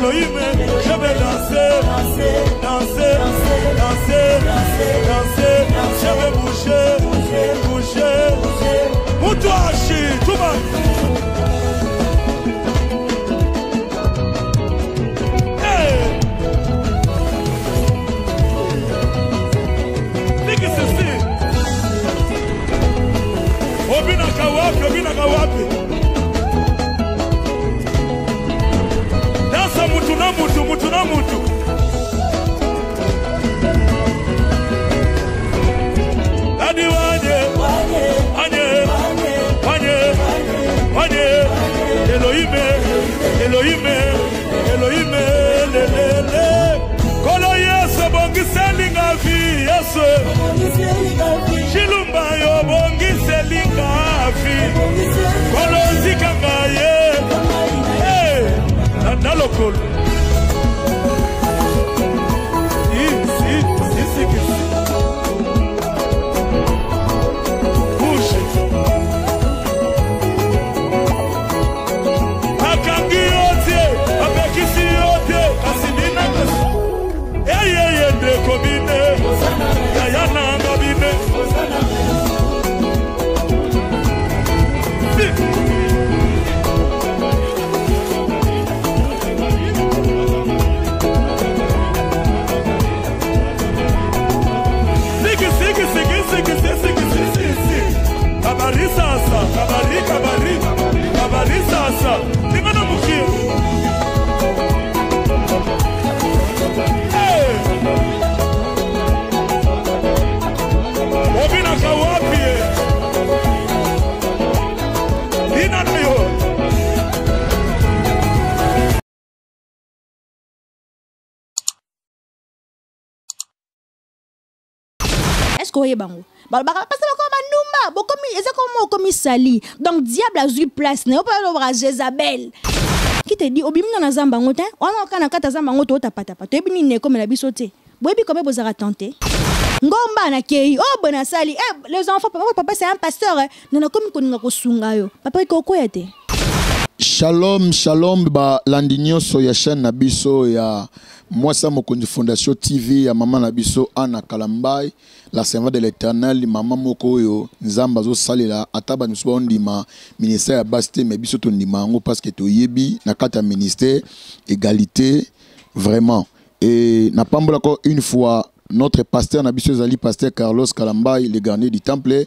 Elohim, je vais danser, danser, danser, danser, je vais bouger, bouger, Moutouachi, tout le monde. Obinaka wapi dansa mutu na mutu, mutu na mutu. Adi wanye wanye wanye wanye Elohime Elohime Elohime lelele kolo Yesu bongiselinga vi Yesu Shilumba yo bongiselinga vi kolo zikanga ye nalokolo kabari sasa ningana mukia obina kawapi ina niyo est-ce que bango comme sali donc diable a eu place ne pas l'obra Jézabel qui te dit obimna na zamba ngote ona kana kata zamba ngote otapata pato ebini ne comme la bisoté boyebi comme bozara tenter ngomba na kei oh bona sali les enfants papa c'est un pasteur nana comme koninga kosunga yo papa ko koyate. Shalom, shalom, ba landinyo so ya chaîne nabiso ya Mwasa Mokonzi Fondation TV ya Maman Nabiso Anna Kalambai, la servante de l'Éternel, Maman Mokoyo, Nzamba zo salela ataba nusuba ondima ministère ya Basté mais biso to ndima ngo parce que to yebi na kata ministère égalité vraiment et na pambola ko une fois notre pasteur Nabiso Zali pasteur Carlos Kalambai le garnier du temple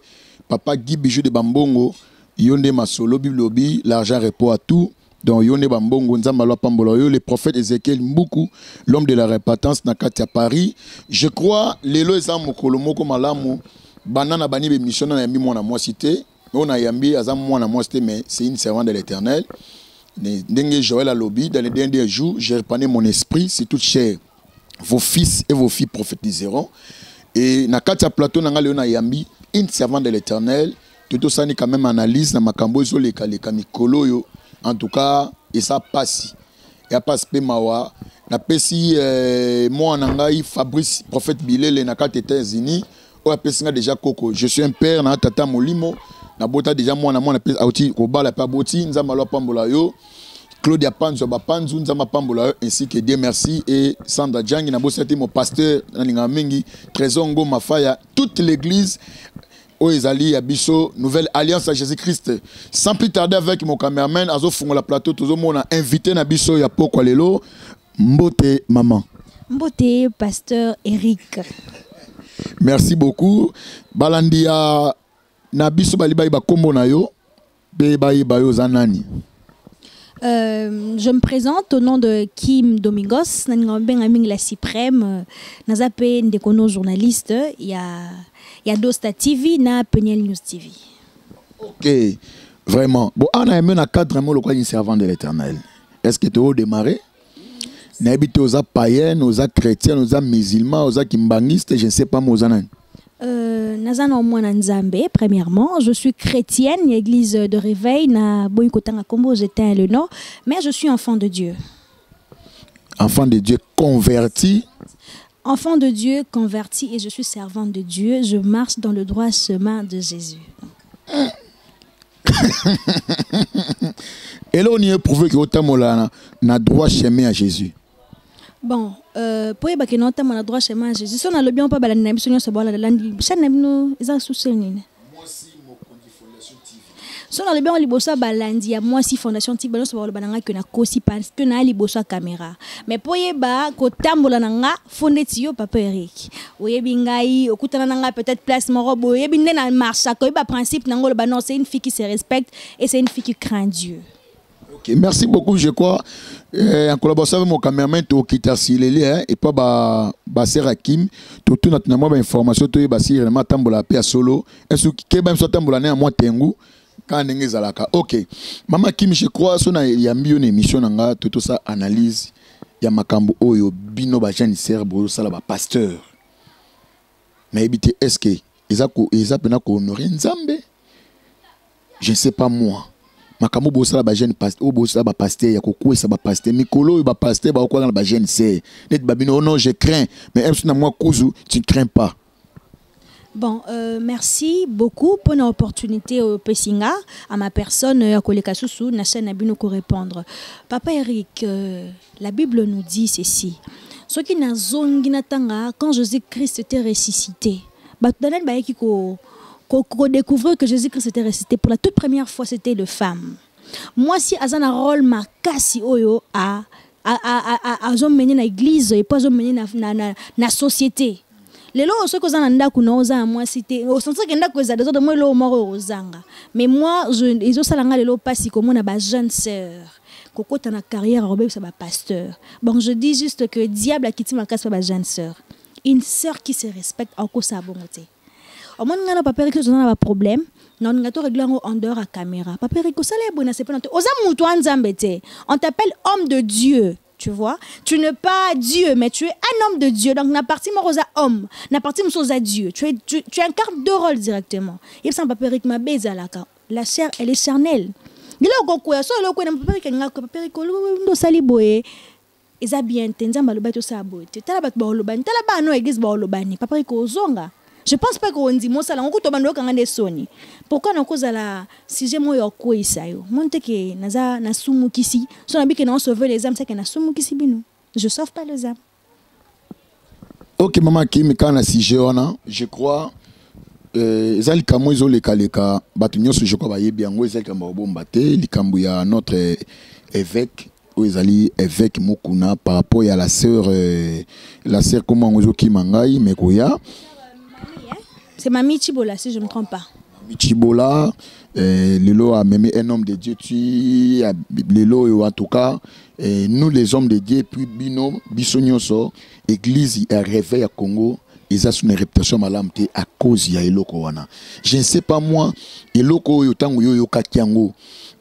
papa Guy Bijou de Bambongo Yonde Masolo Biblobi l'argent répond à tout. Donc Yonde Bambongo Nzambalo Pambolo le prophète Ézéchiel Mboukou l'homme de la repentance Nakati à Paris. Je crois lelo ezamo kolomoko malamu banana bani be mission na yambi mwana moi cité on a yambi azam mwana moi cité mais c'est une servante de l'Éternel. Ndenge Joël a lobby dans les derniers jours j'ai répandu mon esprit c'est toute chair. Vos fils et vos filles prophétiseront et Nakati à plateau nanga leona yambi une servante de l'Éternel. Tout ça ni quand même analyse na makambo zo le mikolo yo. En tout cas, et ça passe. Et à passe mawa. Na pesi moi en angai Fabrice prophète Bilele na kate États-Unis. O pesi nga déjà koko. Je suis un père na tata molimo. Na bota déjà moi na pesi auti ko bala pa boti nzamba lo pambola yo. Claudia Panzo Bapanzu nzamba pambola yo ainsi que Dieu merci et Sandra Djangi na bosati mon pasteur na ninga mingi Trésor Ngo Mafaya toute l'église. Oezali Abisso, nouvelle alliance à Jésus-Christ. Sans plus tarder avec mon caméraman, Azo Fungo la plateau, tout le monde a invité Nabisso ya Poko Lelo. Mbote maman. Mbote pasteur Eric. Merci beaucoup. Balandia Nabisso Balibaï Bakombo Nayo. Bebaï Bayo Zanani. Je me présente au nom de Kim Domingos, la Suprême, Nazape Ndekono journaliste, il y a Dosta TV, na Peniel News TV. Ok, vraiment. Bon, on a aimé un cadre le servant de l'Éternel. Est-ce que tu as démarré? N'habite aux païens, aux chrétiens, aux musulmans, aux kimbangistes, je ne sais pas, aux anan. Nazana Mwana Nzambe, premièrement, je suis chrétienne, l'église de réveil, na Boyikotanga Kombo, j'étais le nom, mais je suis enfant de Dieu. Enfant de Dieu converti. Enfant de Dieu converti et je suis servante de Dieu, je marche dans le droit chemin de Jésus. Et là, on y est prouvé que Otamola na droit chemin à Jésus. Bon, pour y avoir notre mon droit chemin à Jésus, si on a le bien pas balade na biso nyonso bola landi, chaque nabino eza souci nini. So na le bien liboso balandi ya moi si fondation ti bano so ba bananga que na kosi parce que na liboso caméra. Mais pour y ba ko tambola nanga fondeti yo papa Eric. Oyebi ngai okutana nanga peut-être place moro boyebi nde na marche ko ba principe nango le non c'est une fille qui se respecte et c'est une fille qui craint Dieu. Okay, merci beaucoup, je crois. En collaboration avec mon caméraman, tu as Silélé et pas Basser Kim. Tu as toute notre information, tu as Basser Réma Tambola Pia Solo. Est-ce que même soit Tambola né à moi Tengu quand on est Zalaka. Ok. Maman Kim, je crois, il y a une émission, tout ça analyse. Il y a Makambo Oyo, Bino Bajani Serbo, Salaba pasteur. Mais est-ce que ils ont honoré Nzambe? Je ne sais pas moi. Makambo bosala ba jeune pasteur o bosala ba pasteur ya kokwesa ba pasteur mikolo ba pasteur ba okwa na ba jeune c'est net babino non je crains mais même si na moi kuzu tu ne crains pas. Bon, merci beaucoup pour l'opportunité au Pessinga, à ma personne, à Koleka Soussou, na chaîne Abino ko répondre. Papa Eric, la Bible nous dit ceci. Ce qui n'a zongi natanga quand Jésus-Christ était ressuscité. Ba danet ba yeki ko découvrir que Jésus-Christ était ressuscité pour la toute première fois, c'était de femme. Moi, si Azana rôle ma kasi oyo a mener na église et pas mener na société. Les lois ce que vous en avez na moi c'était au sens que ndako za des autres moi lo moro ozanga. Mais moi ils ont salanga les lois pas si comme on a ba jeune sœur. Koko ta carrière robé ça ba pasteur. Bon je dis juste que diable a quitté ma casse ba jeune sœur. Une sœur qui se respecte en cause sa bonté. Au moins, on a pas peur que on a un problème. Non, on a tout réglé en dehors à caméra. Pas peur que ça les bonnes, c'est pas notre. On t'appelle homme de Dieu, tu vois. Tu n'es pas Dieu, mais tu es un homme de Dieu. Donc, n'a parti rosa homme, n'a parti à Dieu. Tu incarnes deux rôles directement. Il semble pas peur que ma baise à la chair, elle est charnelle. Il a beaucoup de choses. Il a beaucoup de choses. Ils ont bien entendu. Ils ont bien entendu. Ils ont bien entendu. Papa Rikozonga. Je pense pas qu'on dit moi ça là on coupe bando quand on est soni. Pourquoi on cause la sujet moi yoko isayo. Monte que naza na sumu kisi. So na bi que on sauve les âmes c'est que na sumu kisi bino. Je sauve pas les âmes. Ok maman Kim quand na sujet on je crois ezali kamo izo lekaleka batunyo je crois ba yebi yango ezali kamo bomba te likambu ya notre évêque ezali évêque Mukuna par rapport à la sœur comment on qui mangai mais koya. C'est Mamie Chibola, si je ne me trompe pas. Mamie Chibola, Lelo a même un homme de Dieu, Lelo en tout cas, nous les hommes de Dieu, puis Bino, Bissonyoso, Église, il réveille à Congo, ils ont une réputation malamte à cause de Eloko wana. Je ne sais pas moi, Eloko yotango yo kakiango.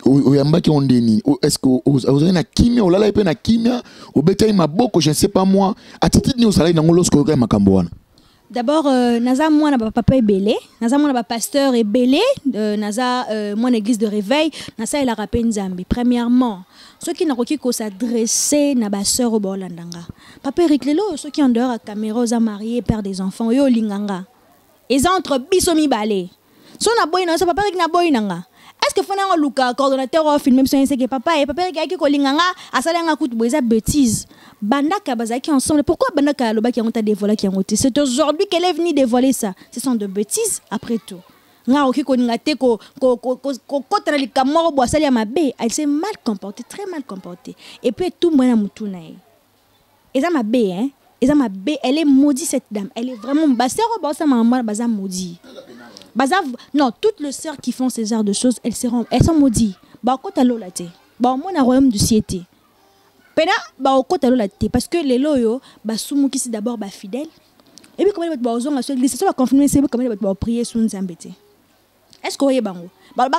Oyamba ki ondeni. Est-ce que vous avez na kimia, olala ipe na kimia, obeta ima boko, je ne sais pas moi. Attitude ni osala na ngolo sko ka makambo wana. D'abord, naza moi na papa ebele, naza moi na pasteur ebele, naza moi église de réveil, naza ela rappé Nzambi. Premièrement, ceux qui n'ont pas s'adresser na ba sœur au Bolandanga. Papa Eric Lelo, ceux qui en dehors à caméra, aux mariés, père des enfants, yo linganga. Ils entre bisomi balé. So na boy na so papa Eric na boy nanga. Est-ce que fona luka coordonnateur au film même si c'est que papa Eric qui ko linganga asala nga kutu boza bêtise. Bandaka bazaki ensemble. Pourquoi Bandaka Loba qui ont dévoilé qui ont été? C'est aujourd'hui qu'elle est venue dévoiler ça. Ce sont de bêtises après tout. Elle s'est mal comportée, très mal comportée. Et puis tout le monde a elle est maudite cette dame. Elle est vraiment maudite. Non, toutes les sœurs qui font ces genres de choses, elles sont maudites. Bon, moi, dans le royaume du ciel. Parce que les loyaux, qui sont d'abord fidèles. Et puis, comment ils vont se l'église, ça va confirmer, c'est comment ils vont prier sur nous embêter. Est-ce que vous voyez, Bango? Parce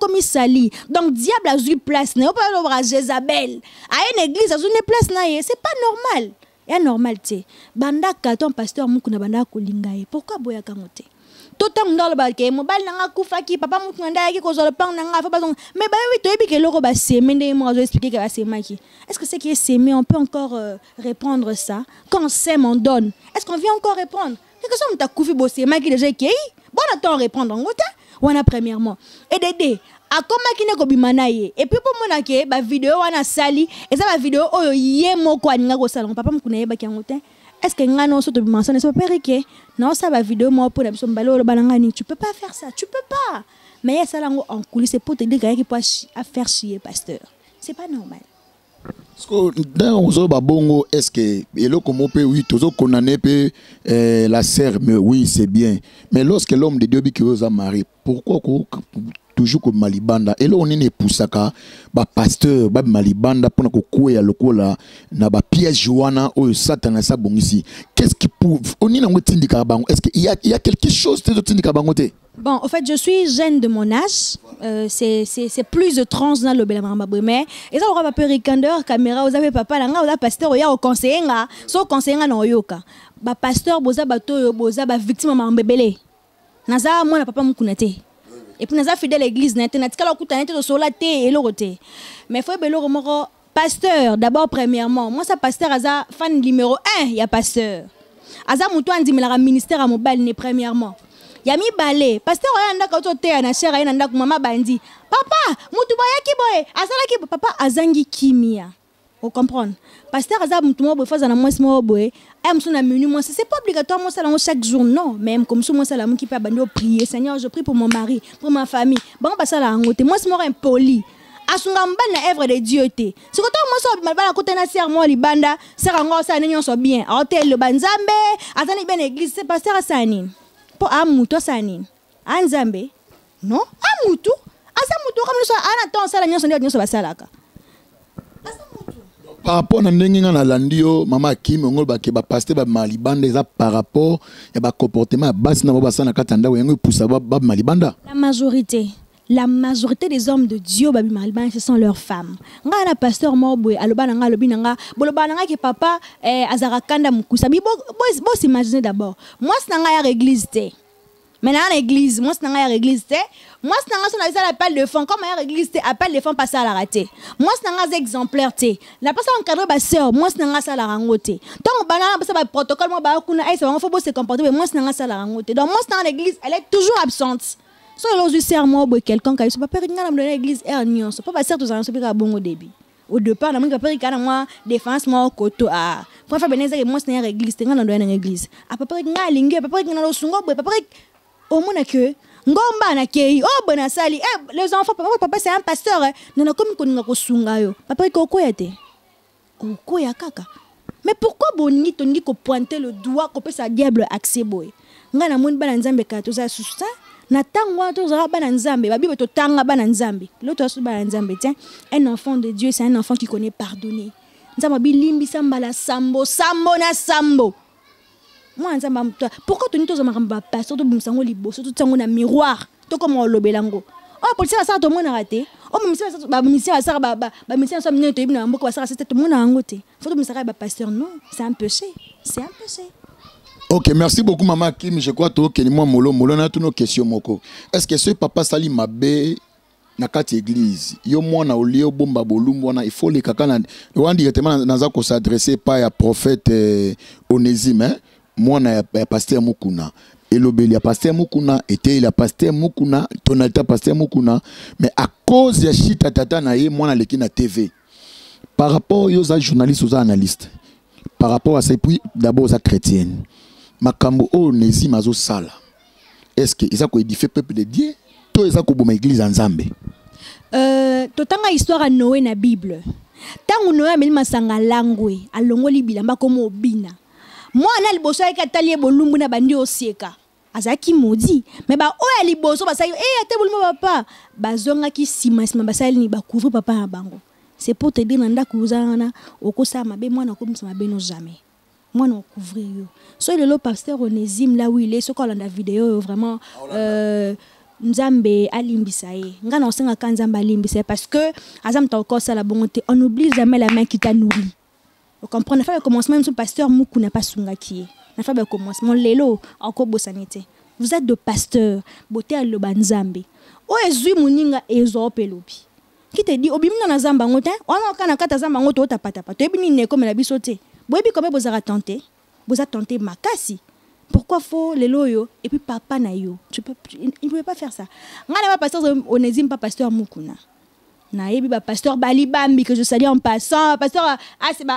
que sali. Donc, diable a eu place. On peut voir Jézabel. À une église, à une place, c'est pas normal. C'est normal, tu sais. Bandaka, ton pasteur, Mukuna Bandaka Kolingaye. Pourquoi Boya Kamote? Tout le monde dans le balcon, mobile n'a pas qui papa Mukunda qui cause le pain n'a pas besoin. Mais bah oui, tu es que l'euro va s'aimer, moi je vais expliquer que va s'aimer. Est-ce que c'est qui est s'aimer? On peut encore répondre ça. Quand on s'aime, on donne. Est-ce qu'on vient encore répondre? Quelque chose que tu as coupé bosser, mais qui déjà qui bon attends répondre en gros. wana premièrement et Dédé akoma kine ko bimana ye et puis pour mona ke ba vidéo wana sali et ça ba vidéo oyo ye moko aninga ko sala papa mukuna ye ba kiangote est-ce que ngano so to bimansa ne so perike non ça ba vidéo mo pour biso mbalo lo balanga ni tu peux pas faire ça tu peux pas mais ça là en coulisses c'est pour te dire qu'il peut faire chier pasteur c'est pas normal. Dans aux babongo, est-ce que et comment peut oui toujours condamner la sœur mais oui c'est bien mais lorsque l'homme de Dieu qui vous a marié pourquoi toujours comme malibanda et là on est poussaka ba pasteur ba malibanda pour que koya lokola na ba piège joana o satan sa bongisi qu'est-ce qui prouve on est dans tindika bango est-ce qu'il y a quelque chose de tindika bango te. Bon, en fait, je suis jeune de mon âge. C'est plus de trans dans le Bélamamba. Mais, et ça, on va pas ricandeur, caméra, vous avez papa, là, vous avez pasteur, vous avez conseiller, so conseiller, non, yoka. Ba pasteur, boza, bato, boza, ba victime, ma mbébélé. Naza, moi, na papa, m'kunate. Et puis, naza, fidèle l'église, n'a n'a tika la kuta, n'a solate, et l'orote. Mais, faut bélo, remoro, pasteur, d'abord, premièrement. Moi, ça, pasteur, aza, fan numéro 1, il y a pasteur. Aza, moutou, andi, mais la ministère à mobile, n'est premièrement. Yami balé pasteur oyanda ka to te na chera ina ndako mama bandi papa mutu boya ki boye asala ki papa azangi kimia vous comprenez pasteur aza mutu mo bo faza na mwesi mo boye am sona menu moi c'est pas obligatoire moi ça chaque jour non même comme ça moi ça la mu ki pa bandi prier Seigneur je prie pour mon mari pour ma famille bon ba ça la ngote moi c'est mo impoli asunga mbana œuvre de Dieu te c'est quand moi so malbala côté na serre moi libanda serre ngo ça nyon so bien hôtel le banzambe azani ben église c'est pasteur asani po amuto sanini anzambe non amutu asamutu comme nous ana ton sala nyonso ndio nyonso basalaka asamutu par rapport na ndenge nga na landio mama Kim ngol ba ke ba pasteur ba malibanda eza par rapport ya ba comportement basi na ba sana katanda wengo poussa ba malibanda la majorité des hommes de Dieu babi malibanda ce sont leurs femmes nga na pasteur moboy aloba nga lobi nga boloba nga ke papa azara kanda mukusa bo s'imaginer d'abord moi c'est nga ya église te mais na l'église moi c'est nga ya église te moi c'est nga son appel de fond comme ya église te appel de fond passer à la rater moi c'est nga exemplaire te la passe encadrer ba sœur moi c'est nga ça la rangote donc banana ça ba protocole moi ba kuna ça on faut se comporter mais moi c'est nga ça la rangote donc moi c'est l'église elle est toujours absente. So lorsque serment boy quelqu'un qui pas père ngana dans l'église ernion so pas certes ça pas bon au début au départ na moi père kana moi défense moi koto a pour faire beneza que moi c'est une église ngana dans l'église a papa ngana lingue papa ngana lo sungo boy papa au mona que ngomba na kei oh bona sali les enfants papa c'est un pasteur nana comme ko ngako sunga yo papa ko koyate ko ya kaka mais pourquoi boni tongi ko pointer le doigt ko peut ça diable accès boy ngana mon bana nzambe ka to ça susta na tangwa to za bana nzambe ba bibe to tanga bana nzambe l'autre so bana nzambe tiens un enfant de Dieu c'est un enfant qui connaît pardonner nzamba bilimbi sambala sambo na sambo moi nzamba pourquoi to nito za makamba pasteur to bimsango liboso to tsango na miroir to comme on lobelango oh police ça to mona raté oh misia ça ba misia ça mne to ibna mboka ça c'était to mona ngote faut to misa ba pasteur non c'est un péché. Ok, merci beaucoup maman Kim. Je crois que moi molo na toutes nos questions moko. Est-ce que ce papa sali mabe na kati église yo mwana olio bomba bolumbo na il faut les kaka na on directement naza ko s'adresser pas à prophète Onésime hein mwana ya pasteur Mukuna elobeli ya pasteur Mukuna était il a pasteur Mukuna tonalita pasteur Mukuna mais à cause ya chita tata na ye mwana leki na TV par rapport aux journalistes aux analystes par rapport à ça puis d'abord aux chrétiennes makambo Onésime azo sala est-ce que ça ko édifier peuple de Dieu to ça ko boma église nzambe totanga histoire à Noé na Bible tangu Noé ameli masanga langwe alongoli bilamba comme obina moi na liboso ka talie bolumbu na bandi osieka azaki maudit mais ba o ya liboso basali ate bolumbu papa bazonga ki simasima basali ni ba couvrir papa na bango c'est pour te dire nanda kuzana okosa mabe mwana ko msama beno jamais moi non couvrir yo so le pasteur Onésime là où il est ce qu'on a la vidéo vraiment Nzambe alimbisa ye ngana osenga ka Nzambe alimbisa parce que azam ta encore ça la bonté on oublie jamais la main qui t'a nourri vous comprenez fait le commencement même son pasteur Muku n'a pas sunga qui n'a fait le commencement lelo encore bosanité vous êtes de pasteur beauté à le banzambe o ezui muninga ezo pelopi qui te dit obimna na zamba ngota on kana kata zamba ngoto otapata pato ebini ne comme la bisote boyebi comme vous a tenté makasi Pourquoi faut les loyo et puis papa na yo? Il ne pouvait pas faire ça. Ngana ba pasteur Onésime, pas pasteur Mukuna. Na yebi ba pasteur Balibambi que je salue en passant, pasteur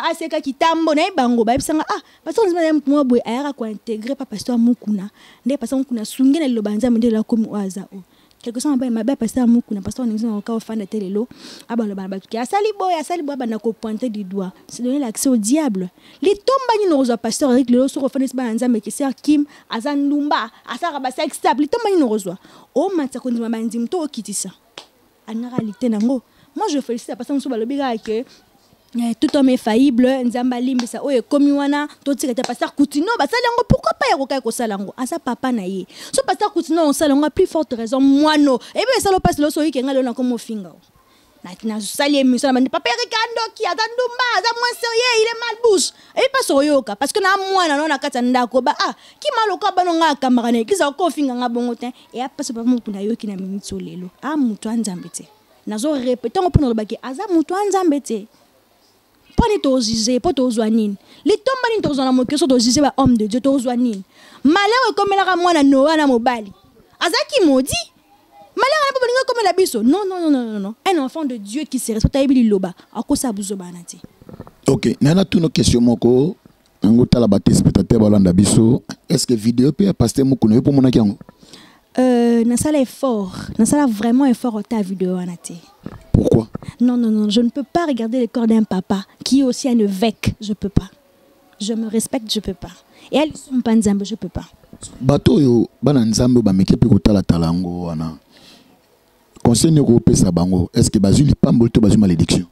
Aseka Kitambo na bango ba bisanga pasteur Onésime moi boy ayara ko intégrer pas pasteur Mukuna. Ndé pasteur Mukuna sungi na lobanza mende la comme oaza o. Quelque chose ma pasteur Mukuna pasteur Onésime encore fan de telelo aba lo ba ki asali boy bana ko pointer du doigt. C'est donner l'accès au diable. Les tomba ni no pasteur Eric le so refanes ba nzambe ki ser Kim azandumba asara ba sex stable les tomba ni no rozwa. O matsa ko ndima banzim to okitisa. En réalité, moi je félicite la personne qui a que tout homme est faillible, nzamba limbi sa oye komi wana to tire ta pasteur Coutinho ba salango pourquoi pas yakoka ko salango asa papa na ye so pasteur Coutinho on salango plus forte raison moi no et bien ça le passe le so yi kenga le na comme finga na sali émission na papa Ricardo qui atandumba za moins sérieux il est mal bouche et pas soyoka parce que na moi na kata ndako ba ki maloka banonga kamarane ki za ko finga nga bongo ten et après ce papa mukuna yo ki na minitso lelo mutu anzambe te nazo répéter on pour le baki aza mutu anzambe te pas ni to juger pas to zwanine les tomba ni to zwana mo que so to juger ba homme de Dieu to zwanine malheur comme la moi na Noah na mobali azaki modi malheur comme la biso non un enfant de Dieu qui se respecte ayebi loba akosa buzoba nati. OK nana tout nos questions moko ngota la baptiste peut-être balanda biso est-ce que vidéo peut passer mukuna pour mona kiango na sala effort na sala vraiment effort au ta vidéo anati. Pourquoi? Non, je ne peux pas regarder le corps d'un papa qui est aussi un évêque, je peux pas. Je me respecte, je peux pas. Et elles sont pas nzambe, je peux pas. Bato yo bana nzambe ba meke pe kotala talango wana. Conseil ne ko pesa bango, est-ce que bazuli pambol to bazuma malédiction?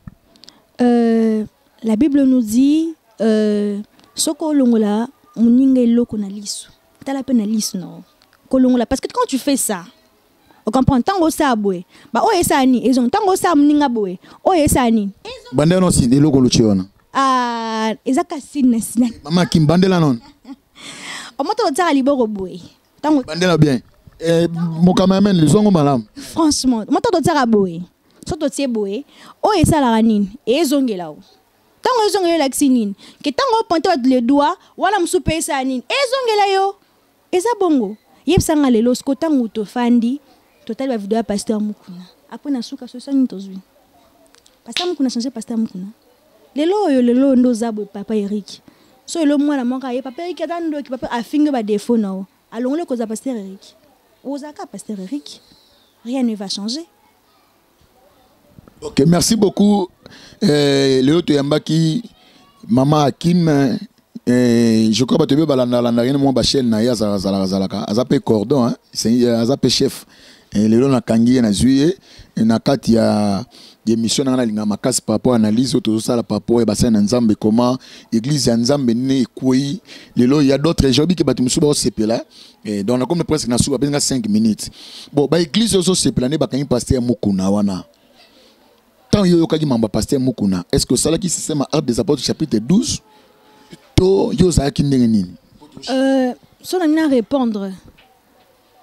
La Bible nous dit soko longola muninga eloko na lisu. Tala pe na lisu no. Kolongola parce que quand tu fais ça on comprend tango sabwe ba o esani ezon tango sam ninga boy o esani bandela no si eloko lo chiona ezaka sina mama kimbandela non o moto tsara liboko boy tango bandela bien mon cameraman les zongo malam franchement moto tsara boy soto tie boy o esala ranine ezongela o tango ezongela la xinine ke tango ponte le doigt wala msupe esani ezongela yo eza bongo yebsanga lelo skotango to fandi total la vidéo à pasteur Mukuna après na suka so sani tozwi pasteur Mukuna changer pasteur Mukuna lelo ndo zabo papa Eric so le mwana monka ye papa Eric atando ki papa afinga ba défaut na alongole ko za pasteur Eric ozaka pasteur Eric rien ne va changer. OK merci beaucoup Léo Toyambaki maman Hakim je crois que tu veux balanda rien moi ba chaîne na ya zalaka azape cordon hein c'est azape chef lelo na kangi na zuye na kati ya émission na linga makasi par rapport analyse autour ça la par rapport et bassin nzambe comment église ya nzambe ne koi lelo il y a d'autres jobi que batu musuba sepela et donc on comme presque na suba benga 5 minutes bon ba église oso sepela ne ba kangi pasteur Mukuna wana tant yo kaki mamba pasteur Mukuna est-ce que ça là qui système Actes des Apôtres chapitre 12 to yo za ki ndenge nini so na répondre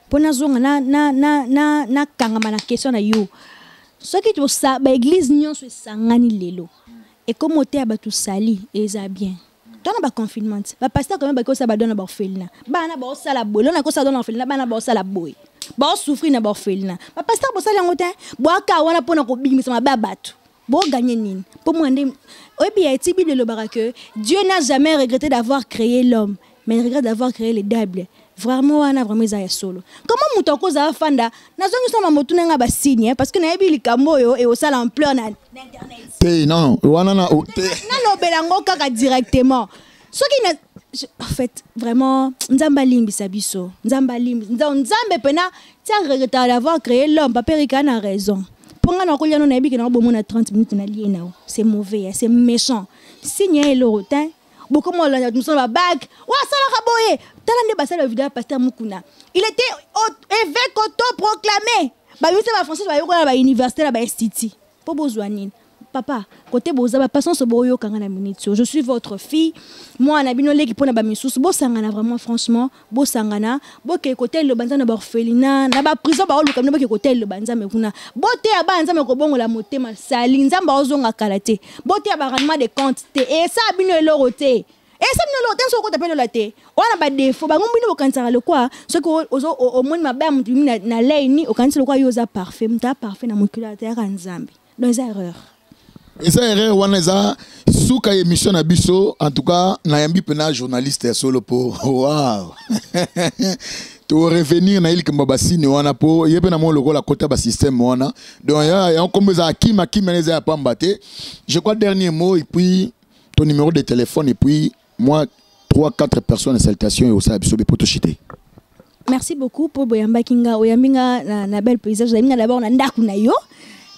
pona zonga na kangama na question na yo ce qui tu sa ba église nyonso sangani lelo et comme oté abatu sali eza bien dans ba confinement ba pasteur quand même ba ko sa ba dona ba orphelinat bana ba sala boy na ko sa dona orphelinat bana ba sala boy ba souffrir na ba orphelinat ba pasteur bo sala ngote bo aka wana pona ko bimisa ma ba batu bo gagner nini pour moi ndem obi a été Bible le baraka Dieu n'a jamais regretté d'avoir créé l'homme mais il regrette d'avoir créé le diable. Vraiment wana vraiment za solo comment mutoko za fanda nazongi soma motuna nga ba signe parce que na yebi likambo yo et au sala en plein na internet non wana na lo belango kaka directement ce qui en fait vraiment nzamba limbi sabiso nzamba limbi nzambe pena tia regrette d'avoir créé l'homme papa Rika na raison pour nga na ko liano na yebi ke na bomo na 30 minutes na lié nao c'est mauvais c'est méchant signe le rotin beaucoup moins là nous sommes à bague wa sala kaboye talande basala vidéo pasteur Mukuna il était évêque auto-proclamé ba yose ba français ba yoko ba université ba institut po bozwanine papa côté boza ba passion so boyo kanga na minute je suis votre fille moi na bino leki pona ba misusu bo sangana vraiment franchement bo sangana bo ke côté le banza na ba orphelinat na ba prison ba oluka bo ke côté le banza me kuna bo te ya banza me ko bongo la motema sali nzamba ozonga kalate bo te ya ba rendement de compte te et ça bino elorote ça nous l'autre ce qu'on t'appelle la té on a pas défaut ba ngombi no kantsaka le quoi ce que au moins ma bam na laini au kantsaka le quoi yoza parfait mta parfait na mokula ta nzambi dans erreur eza erreur wana eza suka émission na biso en tout cas na yambi pena journaliste solo po wow to revenir na il kamba basini wana po yebe na mo lokola kota ba système wana donc ya on comme za akima neza pa mbate je crois dernier mot et puis ton numéro de téléphone et puis moi 3-4 personnes salutations et au sa biso be poto chité. Merci beaucoup pour boyamba kinga oyambinga na belle paysage oyambinga d'abord na ndaku na yo.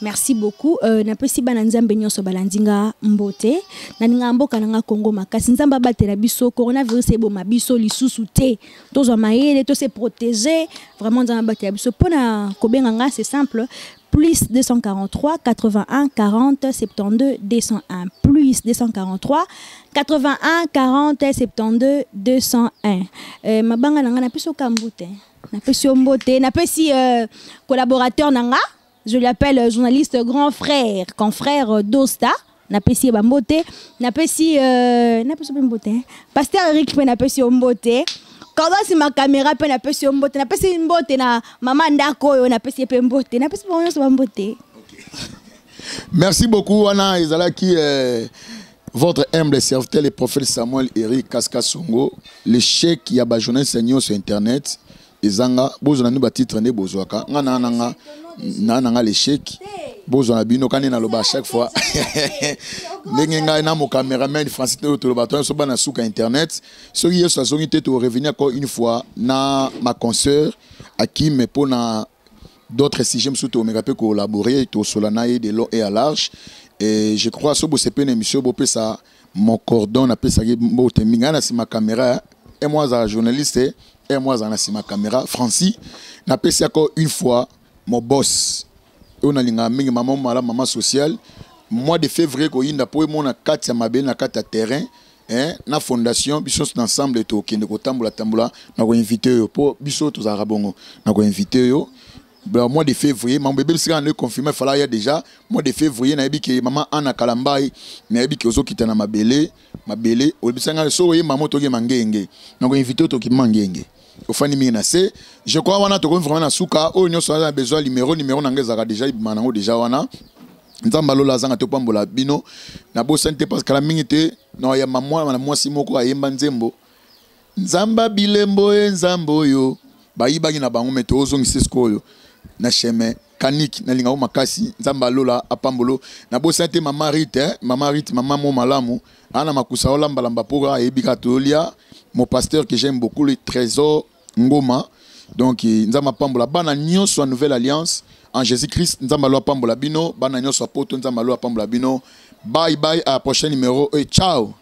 Merci beaucoup. Na pesi bana nzambe nyonso balandinga mbote. Na ninga mboka na Congo makasi nzamba batela biso coronavirus eboma biso lisusu te. Tozo mayele to se protéger vraiment nzamba batela biso pona kobenga nga c'est simple. Plus 243 81 40 72 201 plus 243 81 40 72 201 mabanga nanga na peso kambote na peso mbote na pesi collaborateur nanga je l'appelle journaliste grand frère confrère d'Osta na pesi bambote na pesi mbote pasteur Eric pe na pesi mbote quand c'est ma caméra pe na pesi mbote na pesi mbote na maman ndako yo na pesi pe mbote na pesi bonyo so mbote. Merci beaucoup Wana Ezalaki votre humble serviteur le prophète Samuel Eric Kaskasongo le chèque ya ba journée seigneur sur internet ezanga bozona ni ba titre ne bozwaka ngana nanga le chèque bozona bino kanena loba chaque fois ndenge ngai na mo cameraman Francis to loba to so bana suka internet so yeso azongi te to revenir encore une fois na ma consoeur à qui me pona d'autres sujets me souto me rappeler collaborer to solana et de long et à large et je crois so bo c'est une émission bo pe ça mon cordon na pe ça bo te minga na si ma caméra et moi za journaliste et moi za na si ma caméra Francis na pe ça encore une fois mon boss on a linga mingi maman sociale mois de février ko yinda po mon na kati ya mabele na kati ya terrain na fondation biso ensemble to kende ko tambola na ko inviter yo po biso to za rabongo na ko inviter yo mois de février mon bébé sera ne confirmé fala ya déjà mois de février na yebiki maman Anna Kalambai na yebiki ozo kitana mabele o bisanga so ye maman to ge mangenge na ko inviter to ki mangenge au fani mina c'est je crois wana to vraiment na suka o nyo so a besoin numéro na ngeza déjà manango déjà wana nzamba lola zanga to pambola bino na bo sente parce que la minute no ya maman na mwasi moko ayemba nzembo nzamba bilembo nzambo yo bayibangi na bango meto ozongisi skoyo na chemin kanik na linga makasi nzamba lola apambolo na bo sente mama Rite mama mo malamu ana makusa olamba lamba pour ayebika tolia mon pasteur que j'aime beaucoup le trésor ngoma donc nzamba pambola bana nyonso en nouvelle alliance en Jésus-Christ nzamba lo pambola bino bana nyonso apoto nzamba lo pambola bino bye bye à prochain numéro et ciao.